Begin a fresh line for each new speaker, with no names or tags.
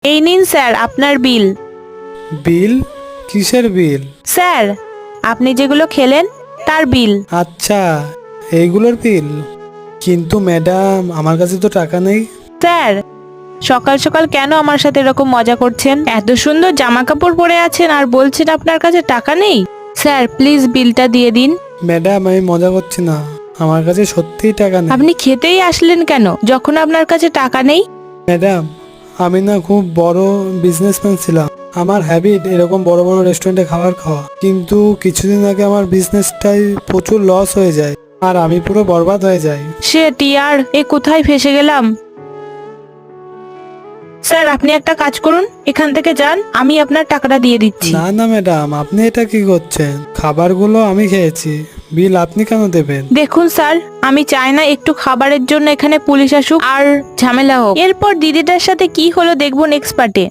এই নিন স্যার আপনার বিল।
বিল? কিসের বিল?
স্যার, আপনি যেগুলো খেলেন তার বিল।
আচ্ছা, এইগুলোর বিল। কিন্তু ম্যাডাম, আমার কাছে তো টাকা নেই।
স্যার, সকাল সকাল কেন আমার সাথে এরকম মজা করছেন? এত সুন্দর জামা কাপড় পরে আছেন আর বলছেন আপনার কাছে টাকা নেই। স্যার প্লিজ বিলটা দিয়ে দিন।
ম্যাডাম, আমি মজা করছি না, আমার কাছে সত্যিই টাকা নেই।
আপনি খেতেই আসলেন কেন যখন আপনার কাছে টাকা নেই?
ম্যাডাম, আমি না খুব বড় বিজনেসম্যান ছিলাম। আমার হ্যাবিট এরকম বড় বড় রেস্টুরেন্টে খাবার খাওয়া, কিন্তু কিছুদিন আগে আমার বিজনেসটাই প্রচুর লস হয়ে যায় আর আমি পুরো বরবাদ হয়ে যাই।
শিট ইয়ার, এ কোথায় ফেসে গেলাম। স্যার আপনি একটা কাজ করুন, এখান থেকে যান, আমি আপনার টাকাটা দিয়ে দিচ্ছি।
না না ম্যাডাম, আপনি এটা কি করছেন? খাবারগুলো আমি খেয়েছি, বিল আপনি কেন দেবেন?
দেখুন স্যার, আমি চাই না একটু খাবারের জন্য এখানে পুলিশ আসুক আর ঝামেলা হোক। এরপর দিদিটার সাথে কি হলো দেখবো নেক্সট পার্টে।